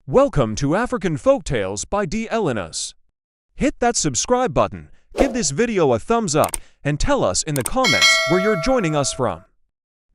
Welcome to African Folktales by D. Elenas. Hit that subscribe button, give this video a thumbs up, and tell us in the comments where you're joining us from.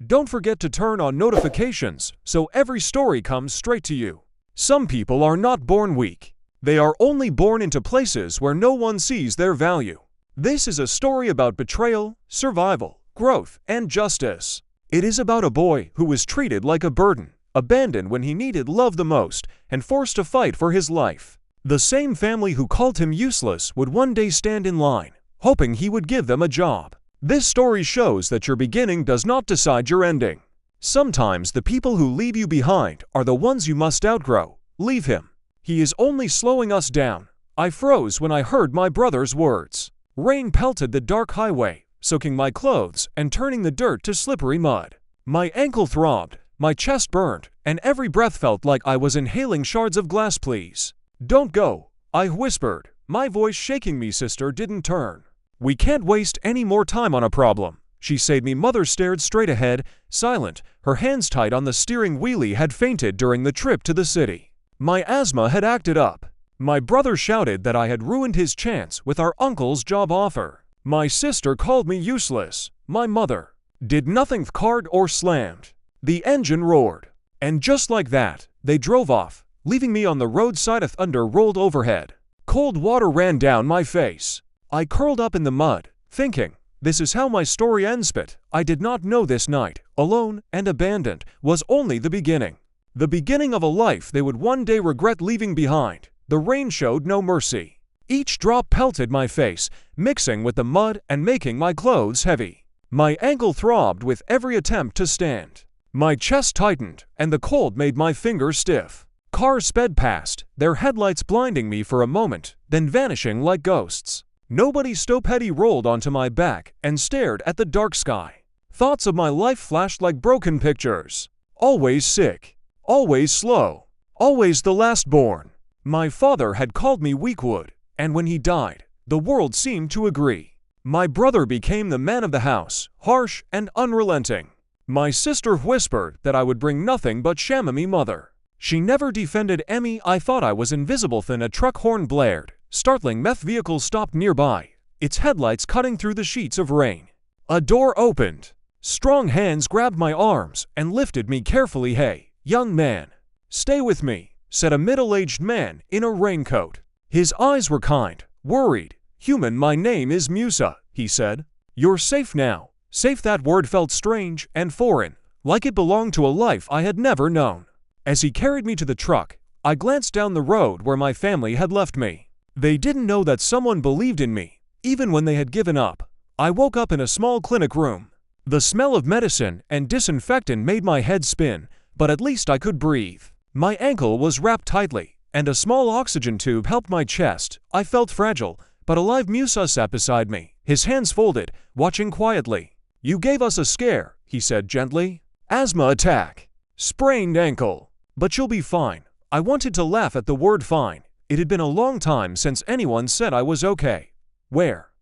Don't forget to turn on notifications so every story comes straight to you. Some people are not born weak. They are only born into places where no one sees their value. This is a story about betrayal, survival, growth, and justice. It is about a boy who was treated like a burden, abandoned when he needed love the most, and forced to fight for his life. The same family who called him useless would one day stand in line, hoping he would give them a job. This story shows that your beginning does not decide your ending. Sometimes the people who leave you behind are the ones you must outgrow. Leave him. He is only slowing us down. I froze when I heard my brother's words. Rain pelted the dark highway, soaking my clothes and turning the dirt to slippery mud. My ankle throbbed. My chest burned, and every breath felt like I was inhaling shards of glass. Please, don't go, I whispered, my voice shaking. Me sister didn't turn. We can't waste any more time on a problem, she said. Me mother stared straight ahead, silent, her hands tight on the steering wheel. Had fainted during the trip to the city. My asthma had acted up. My brother shouted that I had ruined his chance with our uncle's job offer. My sister called me useless. My mother did nothing. Card or slammed. The engine roared. And just like that, they drove off, leaving me on the roadside. A thunder rolled overhead. Cold water ran down my face. I curled up in the mud, thinking, this is how my story ends. But I did not know this night, alone and abandoned, was only the beginning. The beginning of a life they would one day regret leaving behind. The rain showed no mercy. Each drop pelted my face, mixing with the mud and making my clothes heavy. My ankle throbbed with every attempt to stand. My chest tightened, and the cold made my fingers stiff. Cars sped past, their headlights blinding me for a moment, then vanishing like ghosts. Nobody stopped. He rolled onto my back and stared at the dark sky. Thoughts of my life flashed like broken pictures. Always sick, always slow, always the last born. My father had called me weakwood, and when he died, the world seemed to agree. My brother became the man of the house, harsh and unrelenting. My sister whispered that I would bring nothing but shame. Me mother, she never defended Emmy. I thought I was invisible. Then a truck horn blared. Startling meth vehicle stopped nearby, its headlights cutting through the sheets of rain. A door opened. Strong hands grabbed my arms and lifted me carefully. Hey, young man, stay with me, said a middle-aged man in a raincoat. His eyes were kind, worried. Human. My name is Musa, he said. You're safe now. Safe. That word felt strange and foreign, like it belonged to a life I had never known. As he carried me to the truck, I glanced down the road where my family had left me. They didn't know that someone believed in me, even when they had given up. I woke up in a small clinic room. The smell of medicine and disinfectant made my head spin, but at least I could breathe. My ankle was wrapped tightly, and a small oxygen tube helped my chest. I felt fragile, but alive. Musa sat beside me, his hands folded, watching quietly. You gave us a scare, he said gently. Asthma attack. Sprained ankle. But you'll be fine. I wanted to laugh at the word fine. It had been a long time since anyone said I was okay. Where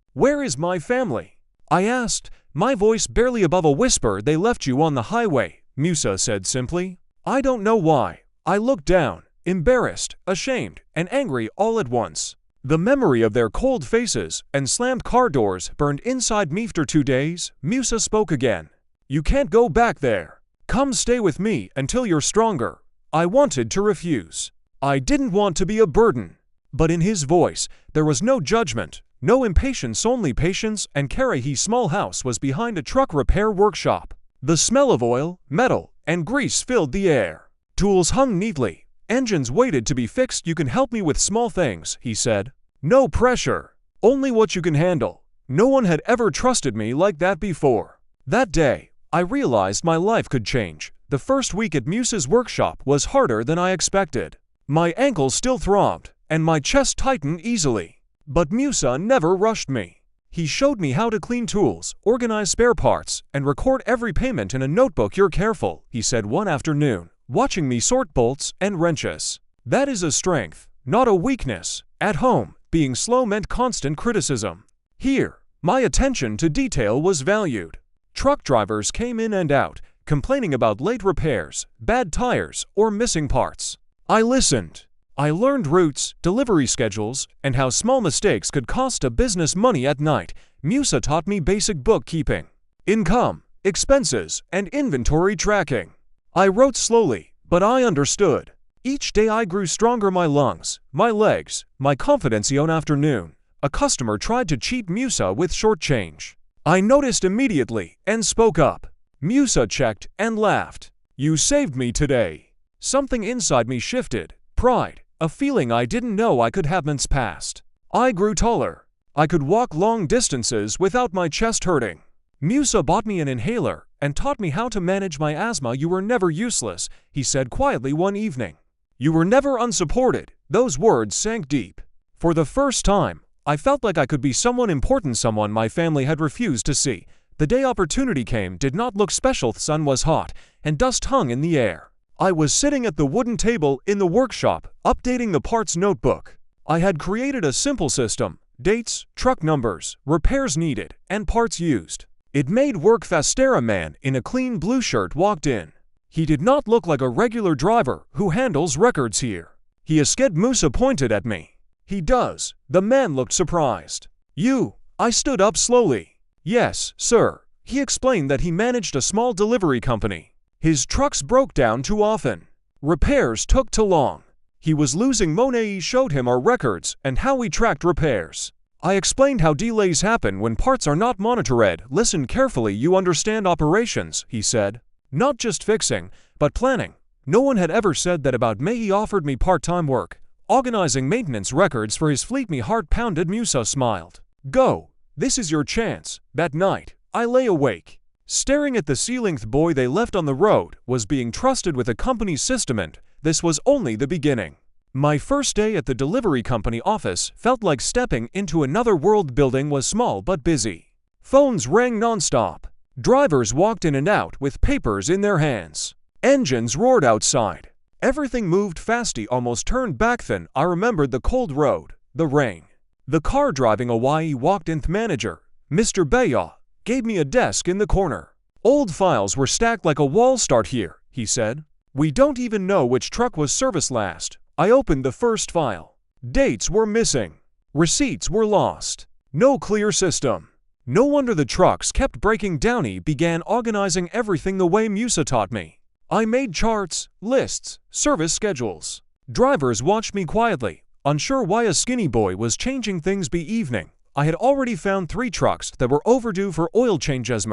is my family? I asked, my voice barely above a whisper. They left you on the highway, Musa said simply. I don't know why. I looked down, embarrassed, ashamed, and angry all at once. The memory of their cold faces and slammed car doors burned inside me. After 2 days, Musa spoke again. You can't go back there. Come stay with me until you're stronger. I wanted to refuse. I didn't want to be a burden. But in his voice, there was no judgment, no impatience, only patience and care. His small house was behind a truck repair workshop. The smell of oil, metal, and grease filled the air. Tools hung neatly. Engines waited to be fixed. You can help me with small things, he said. No pressure. Only what you can handle. No one had ever trusted me like that before. That day, I realized my life could change. The first week at Musa's workshop was harder than I expected. My ankle still throbbed, and my chest tightened easily. But Musa never rushed me. He showed me how to clean tools, organize spare parts, and record every payment in a notebook. You're careful, he said one afternoon, watching me sort bolts and wrenches. That is a strength, not a weakness. At home, being slow meant constant criticism. Here, my attention to detail was valued. Truck drivers came in and out, complaining about late repairs, bad tires, or missing parts. I listened. I learned routes, delivery schedules, and how small mistakes could cost a business money at night. Musa taught me basic bookkeeping, income, expenses, and inventory tracking. I wrote slowly, but I understood. Each day I grew stronger. My lungs, my legs, my confidence. One afternoon, a customer tried to cheat Musa with short change. I noticed immediately and spoke up. Musa checked and laughed. "You saved me today." Something inside me shifted. Pride, a feeling I didn't know I could have months past. I grew taller. I could walk long distances without my chest hurting. Musa bought me an inhaler and taught me how to manage my asthma. "You were never useless," he said quietly one evening. "You were never unsupported." Those words sank deep. For the first time, I felt like I could be someone important, someone my family had refused to see. The day opportunity came did not look special. The sun was hot, and dust hung in the air. I was sitting at the wooden table in the workshop, updating the parts notebook. I had created a simple system: dates, truck numbers, repairs needed, and parts used. It made work faster. A man in a clean blue shirt walked in. He did not look like a regular driver who handles records here. "He is scared." Musa pointed at me. "He does." The man looked surprised. "You?" I stood up slowly. "Yes, sir." He explained that he managed a small delivery company. His trucks broke down too often. Repairs took too long. He was losing money. He showed him our records and how we tracked repairs. I explained how delays happen when parts are not monitored. "Listen carefully. You understand operations," he said. "Not just fixing, but planning." No one had ever said that about me. He offered me part-time work, organizing maintenance records for his fleet. My heart pounded. Musa smiled. "Go. This is your chance." That night, I lay awake, staring at the ceiling. The boy they left on the road was being trusted with a company's system, and this was only the beginning. My first day at the delivery company office felt like stepping into another world. The building was small but busy. Phones rang nonstop. Drivers walked in and out with papers in their hands. Engines roared outside. Everything moved fast. He almost turned back. Then I remembered the cold road, the rain, the car driving away. He walked in. The manager, Mr. Betrayal, gave me a desk in the corner. Old files were stacked like a wall. "Start here," he said. "We don't even know which truck was serviced last." I opened the first file. Dates were missing. Receipts were lost. No clear system. No wonder the trucks kept breaking down. He began organizing everything the way Musa taught me. I made charts, lists, service schedules. Drivers watched me quietly, unsure why a skinny boy was changing things. By evening, I had already found 3 trucks that were overdue for oil changes.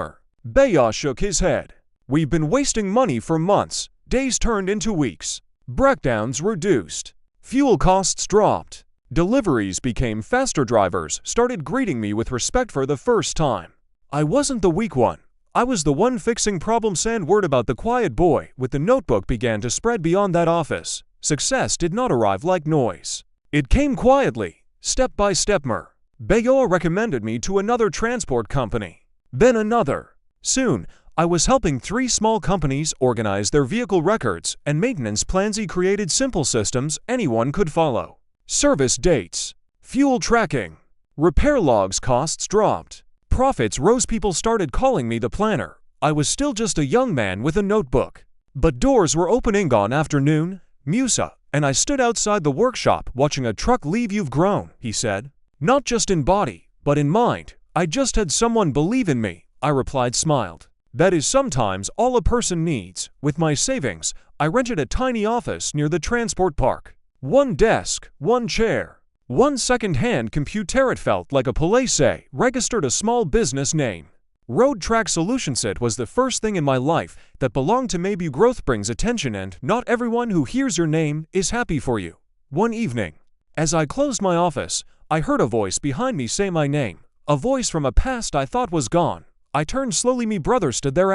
Beya shook his head. "We've been wasting money for months." Days turned into weeks. Breakdowns reduced. Fuel costs dropped. Deliveries became faster. Drivers started greeting me with respect for the first time. I wasn't the weak one. I was the one fixing problems. And word about the quiet boy with the notebook began to spread beyond that office. Success did not arrive like noise. It came quietly, step by step. Beya recommended me to another transport company, then another. Soon, I was helping 3 small companies organize their vehicle records and maintenance plans. He created simple systems anyone could follow. Service dates, fuel tracking, repair logs. Costs dropped. Profits rose. People started calling me the planner. I was still just a young man with a notebook. But doors were opening. On afternoon, Musa and I stood outside the workshop watching a truck leave. "You've grown," he said. "Not just in body, but in mind." "I just had someone believe in me," I replied, smiled. "That is sometimes all a person needs." With my savings, I rented a tiny office near the transport park. 1 desk, 1 chair, 1 second-hand computer. It felt like a police registered a small business name. Road Track Solutions. It was the first thing in my life that belonged to maybe. Growth brings attention, and not everyone who hears your name is happy for you. One evening, as I closed my office, I heard a voice behind me say my name. A voice from a past I thought was gone. I turned slowly. My brother stood there.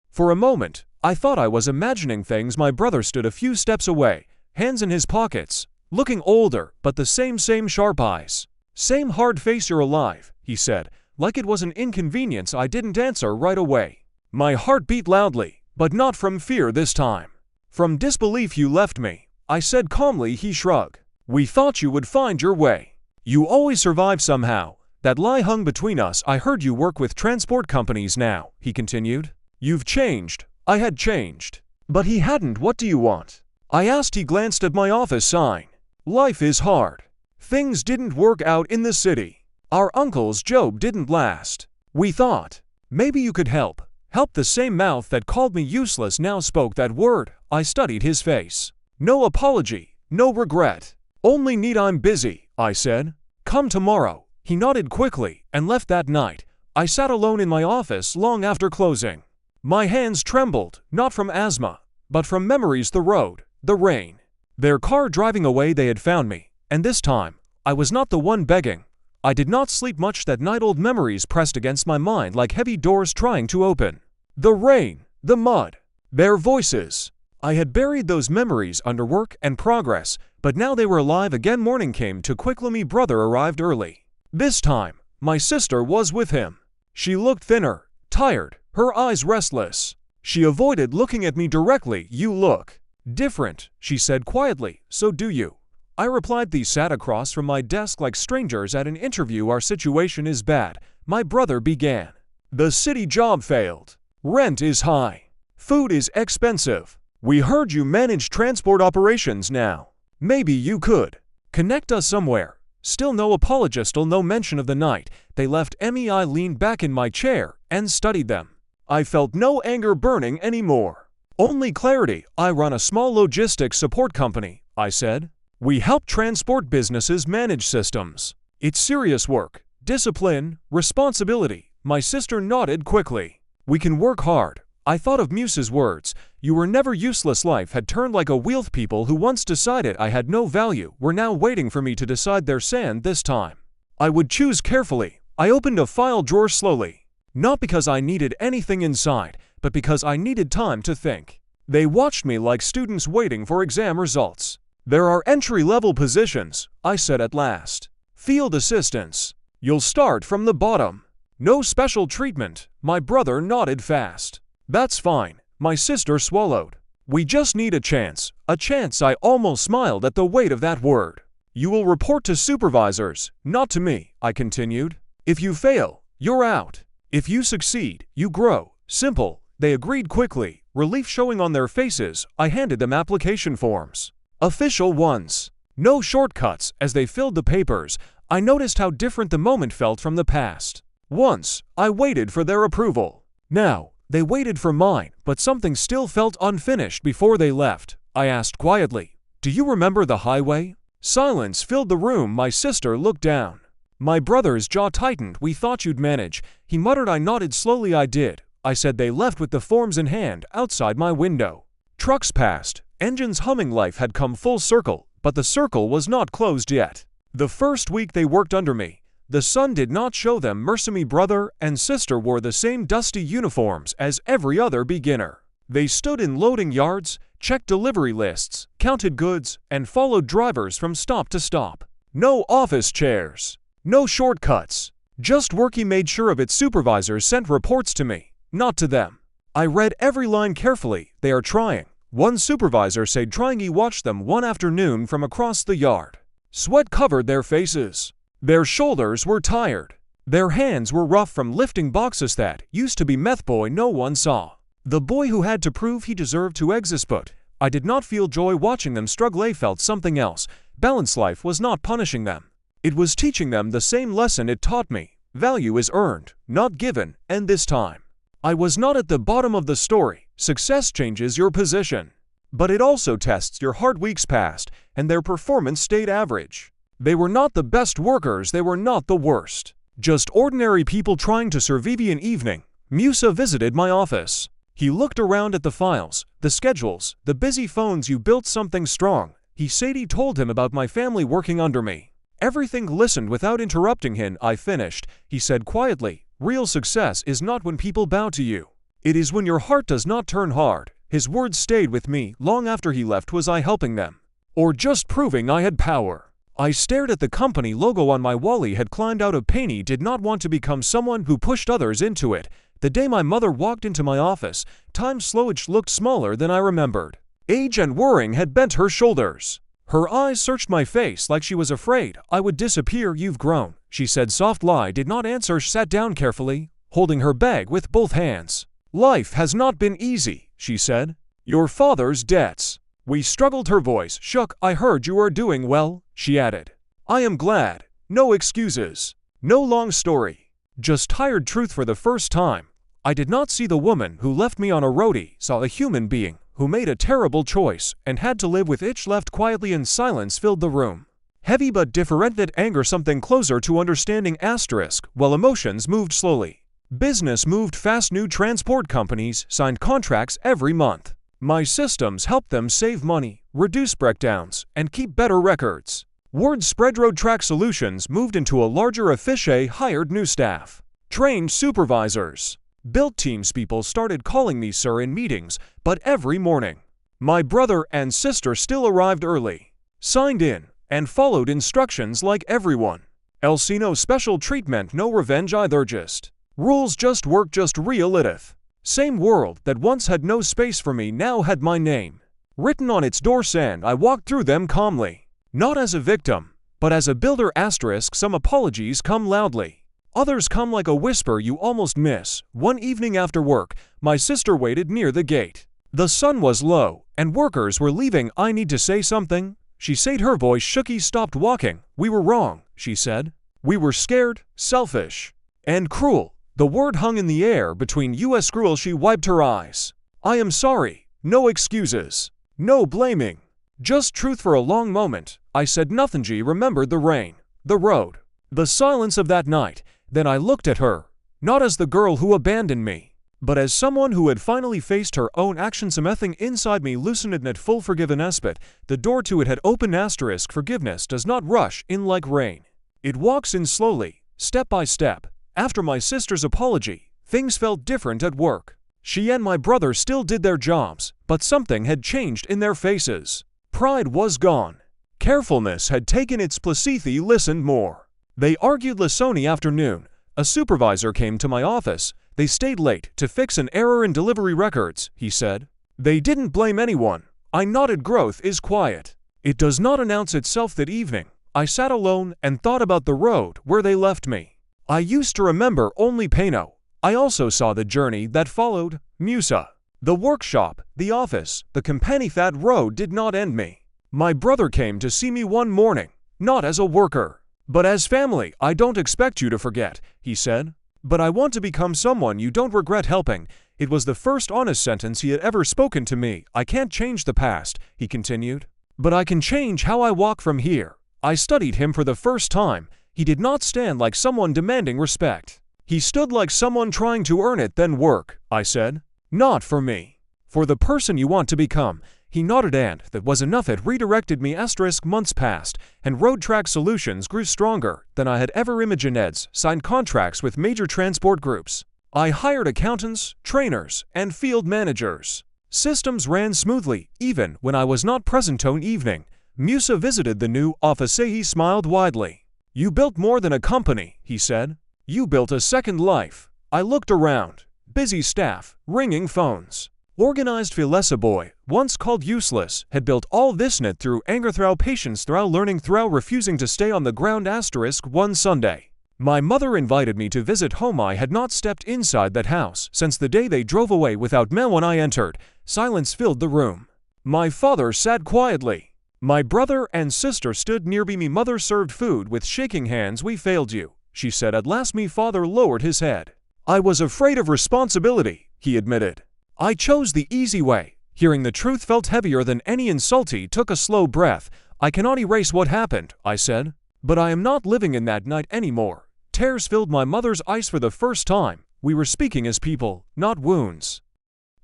For a moment, I thought I was imagining things. My brother stood a few steps away, hands in his pockets, looking older, but the same sharp eyes. "Same hard face." "You're alive," he said, like it was an inconvenience. I didn't answer right away. My heart beat loudly, but not from fear this time. "From disbelief." "You left me," I said calmly. He shrugged. "We thought you would find your way. You always survive somehow. That lie hung between us." "I heard you work with transport companies now," he continued. "You've changed." I had changed. But he hadn't. "What do you want?" I asked. He glanced at my office sign. Life is hard. Things didn't work out in the city. Our uncle's job didn't last. We thought, maybe you could help. Help. The same mouth that called me useless now spoke that word. I studied his face. No apology, no regret. Only need. I'm busy, I said. Come tomorrow. He nodded quickly and left. That night, I sat alone in my office long after closing. My hands trembled, not from asthma, but from memories. The road, the rain. Their car driving away. They had found me, and this time, I was not the one begging. I did not sleep much that night. Old memories pressed against my mind like heavy doors trying to open. The rain, the mud, their voices. I had buried those memories under work and progress, but now they were alive again. Morning came too quickly. My brother arrived early. This time, my sister was with him. She looked thinner, tired, her eyes restless. She avoided looking at me directly. You look different, she said quietly. So do you. I replied. They sat across from my desk like strangers at an interview. Our situation is bad, my brother began. The city job failed. Rent is high. Food is expensive. We heard you manage transport operations now. Maybe you could connect us somewhere. Still no apology, still no mention of the night they left me. I leaned back in my chair and studied them. I felt no anger burning anymore. Only clarity. I run a small logistics support company, I said. We help transport businesses manage systems. It's serious work, discipline, responsibility. My sister nodded quickly. We can work hard. I thought of Muse's words. You were never useless. Life had turned like a wheel. People who once decided I had no value were now waiting for me to decide their sand. This time, I would choose carefully. I opened a file drawer slowly. Not because I needed anything inside, but because I needed time to think. They watched me like students waiting for exam results. There are entry-level positions, I said at last. Field assistants. You'll start from the bottom. No special treatment. My brother nodded fast. That's fine, my sister swallowed. We just need a chance. A chance. I almost smiled at the weight of that word. You will report to supervisors, not to me, I continued. If you fail, you're out. If you succeed, you grow. Simple. They agreed quickly, relief showing on their faces. I handed them application forms. Official ones. No shortcuts. As they filled the papers, I noticed how different the moment felt from the past. Once, I waited for their approval. Now, they waited for mine, but something still felt unfinished. Before they left, I asked quietly, do you remember the highway? Silence filled the room. My sister looked down. My brother's jaw tightened. We thought you'd manage, he muttered. I nodded slowly. I did. I said. They left with the forms in hand. Outside my window, trucks passed, engines humming. Life had come full circle, but the circle was not closed yet. The first week they worked under me. The sun did not show them mercy. My brother and sister wore the same dusty uniforms as every other beginner. They stood in loading yards, checked delivery lists, counted goods, and followed drivers from stop to stop. No office chairs, no shortcuts, just work. He made sure of it. Supervisors sent reports to me, not to them. I read every line carefully. They are trying. One supervisor said trying. He watched them one afternoon from across the yard. Sweat covered their faces. Their shoulders were tired. Their hands were rough from lifting boxes. That used to be meth boy no one saw. The boy who had to prove he deserved to exist. But I did not feel joy watching them struggle. I felt something else. Balanced. Life was not punishing them. It was teaching them the same lesson it taught me. Value is earned, not given. And this time, I was not at the bottom of the story. Success changes your position, but it also tests your hard. Weeks passed, and their performance stayed average. They were not the best workers. They were not the worst. Just ordinary people trying to survive. An evening, Musa visited my office. He looked around at the files, the schedules, the busy phones. You built something strong, he said. He told him about my family working under me. Everything. Listened without interrupting him. I finished, he said quietly. Real success is not when people bow to you. It is when your heart does not turn hard. His words stayed with me long after he left. Was I helping them, or just proving I had power? I stared at the company logo on my wall. He had climbed out of pain. He did not want to become someone who pushed others into it. The day my mother walked into my office, time slowed. Looked smaller than I remembered. Age and worrying had bent her shoulders. Her eyes searched my face like she was afraid I would disappear. You've grown, she said softly. I did not answer. She sat down carefully, holding her bag with both hands. Life has not been easy, she said. Your father's debts, We struggled. Her voice shook. I heard you are doing well, she added. I am glad. No excuses. No long story. Just tired truth for the first time. I did not see the woman who left me on a roadie, saw a human being who made a terrible choice and had to live with it. Left quietly and silence filled the room. Heavy but different, that anger something closer to understanding asterisk, while emotions moved slowly. Business moved fast. New transport companies signed contracts every month. My systems helped them save money, reduce breakdowns, and keep better records. Word spread. Road Track Solutions moved into a larger affiche, hired new staff, trained supervisors, built teams. People started calling me sir in meetings, but every morning. My brother and sister still arrived early, signed in, and followed instructions like everyone else. No special treatment, no revenge either, just rules, just work, just real it. Same world that once had no space for me now had my name written on its doors, and I walked through them calmly, not as a victim, but as a builder asterisk. Some apologies come loudly, others come like a whisper you almost miss. One evening after work, my sister waited near the gate. The sun was low, and workers were leaving. I need to say something, she said. Her voice shook. He stopped walking. We were wrong, she said. We were scared, selfish, and cruel. The word hung in the air between us. Cruel. She wiped her eyes. I am sorry. No excuses. No blaming. Just truth. For a long moment, I said nothing. She remembered the rain, the road, the silence of that night. Then I looked at her, not as the girl who abandoned me, but as someone who had finally faced her own actions. Something inside me loosened and had full forgiven but the door to it had opened asterisk. Forgiveness does not rush in like rain. It walks in slowly, step by step. After my sister's apology, things felt different at work. She and my brother still did their jobs, but something had changed in their faces. Pride was gone. Carefulness had taken its place. They listened more. They argued less. Sunny afternoon, a supervisor came to my office. They stayed late to fix an error in delivery records, he said. They didn't blame anyone. I nodded. Growth is quiet. It does not announce itself. That evening, I sat alone and thought about the road where they left me. I used to remember only Pano. I also saw the journey that followed, Musa, the workshop, the office, the company. That road did not end me. My brother came to see me one morning, not as a worker, but as family. I don't expect you to forget, he said, but I want to become someone you don't regret helping. It was the first honest sentence he had ever spoken to me. I can't change the past, he continued, but I can change how I walk from here. I studied him for the first time. He did not stand like someone demanding respect. He stood like someone trying to earn it. Then work, I said. Not for me. For the person you want to become. He nodded, and that was enough. It redirected me. Asterisk. Months passed, and Road Track Solutions grew stronger than I had ever imagined. Eds signed contracts with major transport groups. I hired accountants, trainers, and field managers. Systems ran smoothly, even when I was not present. One evening, Musa visited the new office. He smiled widely. You built more than a company, he said. You built a second life. I looked around. Busy staff, ringing phones, organized. Philessa boy, once called useless, had built all this net through anger, through patience, through learning, through refusing to stay on the ground. Asterisk. One Sunday, my mother invited me to visit home. I had not stepped inside that house since the day they drove away without me. When I entered, silence filled the room. My father sat quietly. My brother and sister stood near me. Mother served food with shaking hands. We failed you, she said at last. My father lowered his head. I was afraid of responsibility, he admitted. I chose the easy way. Hearing the truth felt heavier than any insult. He took a slow breath. I cannot erase what happened, I said. But I am not living in that night anymore. Tears filled my mother's eyes. For the first time, we were speaking as people, not wounds.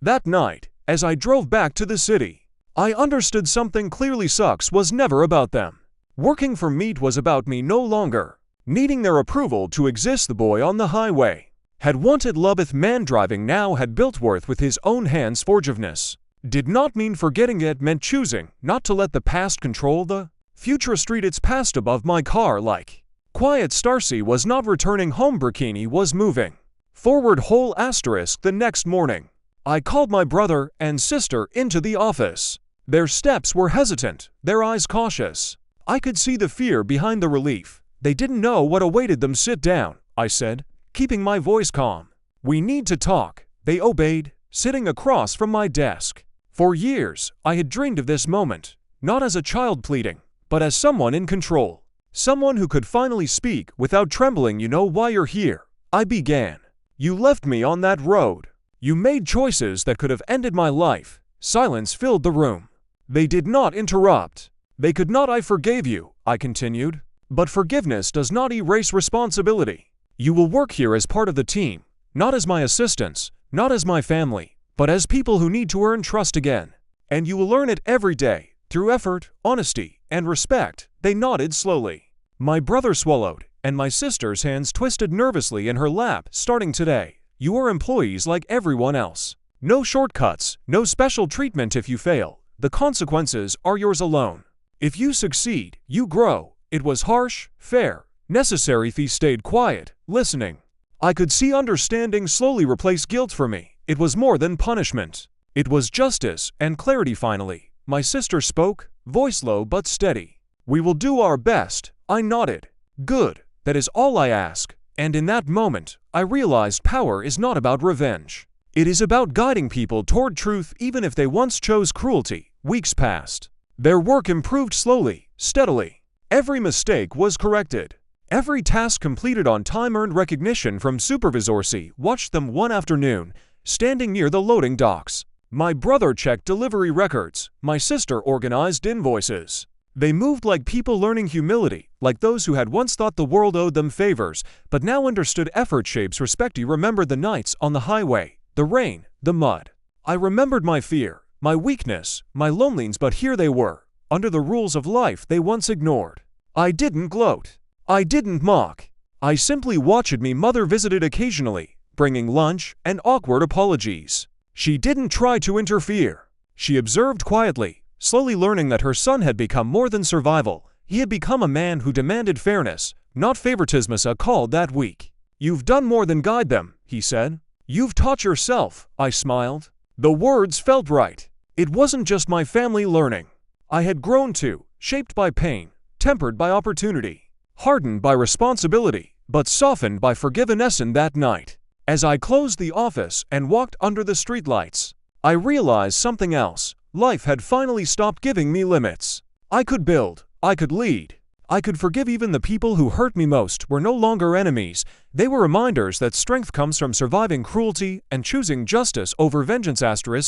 That night, as I drove back to the city, I understood something clearly. Success was never about them. Working for me was about me no longer. Needing their approval to exist. The boy on the highway had wanted loveth man driving, now had built worth with his own hands. Forgiveness did not mean forgetting, it meant choosing not to let the past control the future. Street its past above my car like quiet. Starcy was not returning home. Burkini was moving forward whole. Asterisk. The next morning, I called my brother and sister into the office. Their steps were hesitant, their eyes cautious. I could see the fear behind the relief. They didn't know what awaited them. Sit down, I said, keeping my voice calm. We need to talk. They obeyed, sitting across from my desk. For years, I had dreamed of this moment, not as a child pleading, but as someone in control. Someone who could finally speak without trembling. You know why you're here, I began. You left me on that road. You made choices that could have ended my life. Silence filled the room. They did not interrupt. They could not. I forgave you, I continued. But forgiveness does not erase responsibility. You will work here as part of the team, not as my assistants, not as my family, but as people who need to earn trust again. And you will earn it every day, through effort, honesty, and respect. They nodded slowly. My brother swallowed, and my sister's hands twisted nervously in her lap. Starting today, you are employees like everyone else. No shortcuts, no special treatment if you fail. The consequences are yours alone. If you succeed, you grow. It was harsh, fair, necessary. He stayed quiet, listening. I could see understanding slowly replace guilt for me. It was more than punishment. It was justice and clarity. Finally, my sister spoke, voice low but steady. We will do our best. I nodded. Good, that is all I ask. And in that moment, I realized power is not about revenge. It is about guiding people toward truth even if they once chose cruelty. Weeks passed. Their work improved slowly, steadily. Every mistake was corrected. Every task completed on time earned recognition from supervisors. Watched them one afternoon, standing near the loading docks. My brother checked delivery records. My sister organized invoices. They moved like people learning humility, like those who had once thought the world owed them favors, but now understood effort shapes respect. He remembered the nights on the highway, the rain, the mud. I remembered my fear, my weakness, my loneliness, but here they were, under the rules of life they once ignored. I didn't gloat. I didn't mock. I simply watched. My mother visited occasionally, bringing lunch and awkward apologies. She didn't try to interfere. She observed quietly, slowly learning that her son had become more than survival. He had become a man who demanded fairness, not favoritism. I called that weak. You've done more than guide them, he said. You've taught yourself, I smiled. The words felt right. It wasn't just my family learning. I had grown too, shaped by pain, tempered by opportunity, hardened by responsibility, but softened by forgiveness. And that night, as I closed the office and walked under the streetlights, I realized something else. Life had finally stopped giving me limits. I could build, I could lead, I could forgive. Even the people who hurt me most were no longer enemies. They were reminders that strength comes from surviving cruelty and choosing justice over vengeance.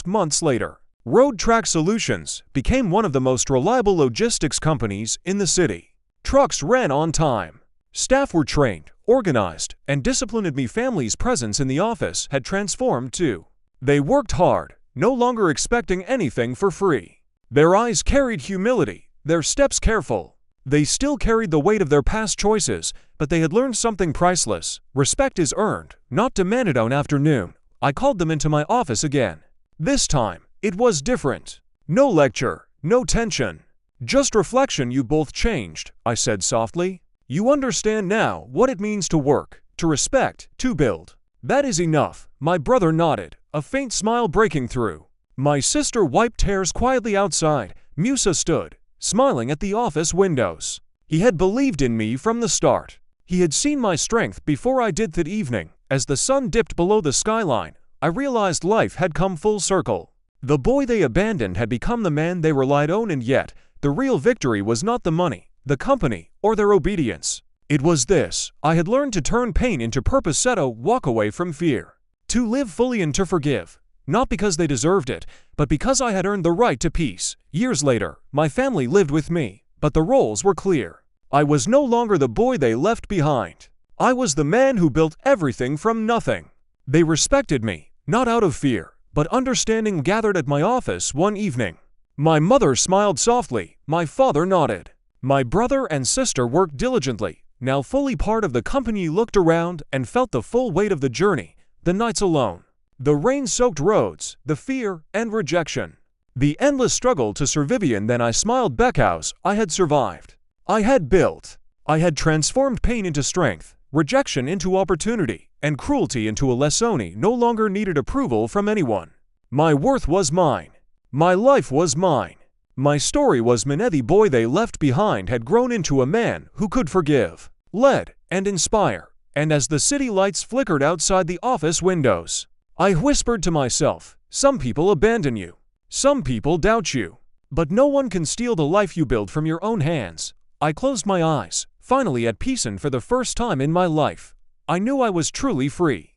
Months later, Road Track Solutions became one of the most reliable logistics companies in the city. Trucks ran on time. Staff were trained, organized, and disciplined. My family's presence in the office had transformed too. They worked hard, no longer expecting anything for free. Their eyes carried humility, their steps careful. They still carried the weight of their past choices, but they had learned something priceless. Respect is earned, not demanded. On afternoon, I called them into my office again. This time, it was different. No lecture, no tension, just reflection. You both changed, I said softly. You understand now what it means to work, to respect, to build. That is enough. My brother nodded, a faint smile breaking through. My sister wiped tears quietly outside. Musa stood, smiling at the office windows. He had believed in me from the start. He had seen my strength before I did. That evening, as the sun dipped below the skyline, I realized life had come full circle. The boy they abandoned had become the man they relied on, and yet, the real victory was not the money, the company, or their obedience. It was this: I had learned to turn pain into purpose. Walk away from fear. To live fully and to forgive. Not because they deserved it, but because I had earned the right to peace. Years later, my family lived with me, but the roles were clear. I was no longer the boy they left behind. I was the man who built everything from nothing. They respected me, not out of fear, but understanding. Gathered at my office one evening. My mother smiled softly, my father nodded. My brother and sister worked diligently, now fully part of the company. Looked around and felt the full weight of the journey, the nights alone, the rain-soaked roads, the fear and rejection, the endless struggle to survive. And then I smiled because I had survived. I had built. I had transformed pain into strength, rejection into opportunity, and cruelty into a lesson. No longer needed approval from anyone. My worth was mine. My life was mine. My story was mine. The boy they left behind had grown into a man who could forgive, lead, and inspire. And as the city lights flickered outside the office windows, I whispered to myself, some people abandon you. Some people doubt you, but no one can steal the life you build from your own hands. I closed my eyes, finally at peace, and for the first time in my life, I knew I was truly free.